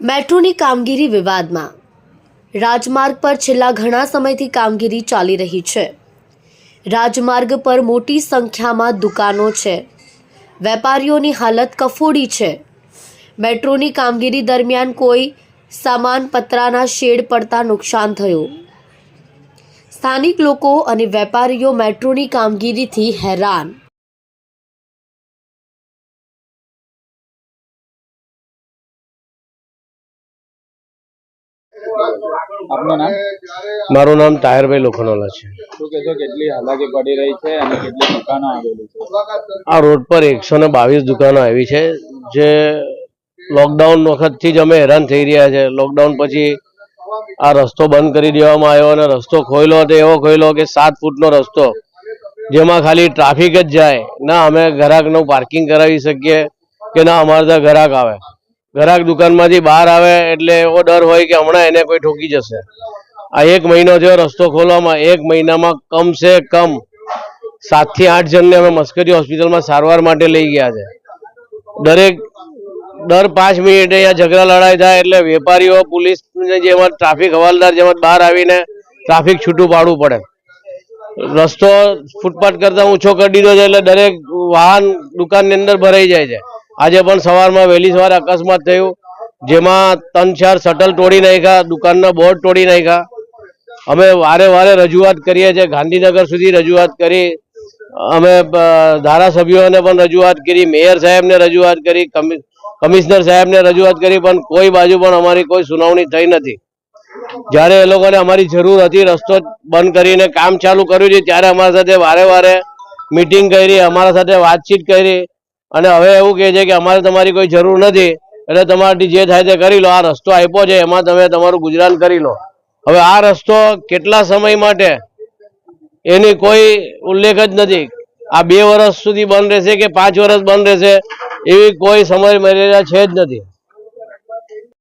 મેટ્રોની કામગીરી વિવાદમાં રાજમાર્ગ પર છેલ્લા ઘણા સમયથી કામગીરી ચાલી રહી છે। રાજમાર્ગ પર મોટી સંખ્યામાં દુકાનો છે। વેપારીઓની હાલત કફોડી છે। મેટ્રોની કામગીરી દરમિયાન કોઈ સામાન પતરાના શેડ પડતા નુકસાન થયું। સ્થાનિક લોકો અને વેપારીઓ મેટ્રોની કામગીરીથી હેરાન। આપનું નામ? મારું નામ તાહિરભાઈ લોખંડવાલા છે। શું કહેશો, કેટલી હાલાકી પડી રહી છે અને કેટલી દુકાનો આવેલી છે? આ રોડ પર 122 દુકાનો આવી છે, જે લોકડાઉન વખતથી જ અમે હેરાન થઈ રહ્યા છે। લોકડાઉન પછી આ રસ્તો બંધ કરી દેવામાં આવ્યો અને રસ્તો ખોલ્યો તો એવો ખોલ્યો કે 7 ફૂટનો રસ્તો, જેમાં ખાલી ટ્રાફિક જ જાય, ના અમે ગ્રાહકનું પાર્કિંગ કરાવી શકીએ કે ના અમારે ત્યાં ગ્રાહક આવે। ગ્રાહક દુકાનમાંથી બહાર આવે એટલે એવો ડર હોય કે હમણાં એને કોઈ ઠોકી જશે। આ 1 મહિનો થયો રસ્તો ખોલવામાં। 1 મહિનામાં કમ સે કમ 7 થી 8 જણને અમે મસ્કરી હોસ્પિટલમાં સારવાર માટે લઈ ગયા છે। દર 5 મિનિટે અહીંયા ઝઘડા લડાઈ થાય એટલે વેપારીઓ, પોલીસ જેમાં ટ્રાફિક હવાલદાર જેમાં બહાર આવીને ટ્રાફિક છૂટું પાડવું પડે। રસ્તો ફૂટપાથ કરતા ઊંચો કરી દીધો છે એટલે દરેક વાહન દુકાનની અંદર ભરાઈ જાય છે। આજે પણ સવારમાં વહેલી સવારે અકસ્માત થયું, જેમાં 3-4 શટલ તોડી નાખ્યા, દુકાનના બોર્ડ તોડી નાખ્યા। અમે વારે રજૂઆત કરીએ છીએ, ગાંધીનગર સુધી રજૂઆત કરી, અમે ધારાસભ્યોને પણ રજૂઆત કરી, મેયર સાહેબને રજૂઆત કરી, કમિશનર સાહેબને રજૂઆત કરી, પણ કોઈ બાજુ પણ અમારી કોઈ સુનાવણી થઈ નથી। જ્યારે એ લોકોને અમારી જરૂર હતી, રસ્તો બંધ કરીને કામ ચાલુ કર્યું છે, ત્યારે અમારા સાથે વારે મીટિંગ કરી, અમારા સાથે વાતચીત કરી અને હવે એવું કહે છે કે અમારે તમારી કોઈ જરૂર નથી, એટલે તમારાથી જે થાય તે કરી લો। આ રસ્તો આપ્યો છે, એમાં તમે તમારું ગુજરાન કરી લો। હવે આ રસ્તો કેટલા સમય માટે એની કોઈ ઉલ્લેખ જ નથી। આ 2 વર્ષ સુધી બંધ રહેશે કે 5 વર્ષ બંધ રહેશે એવી કોઈ સમય મર્યાદા છે જ નથી।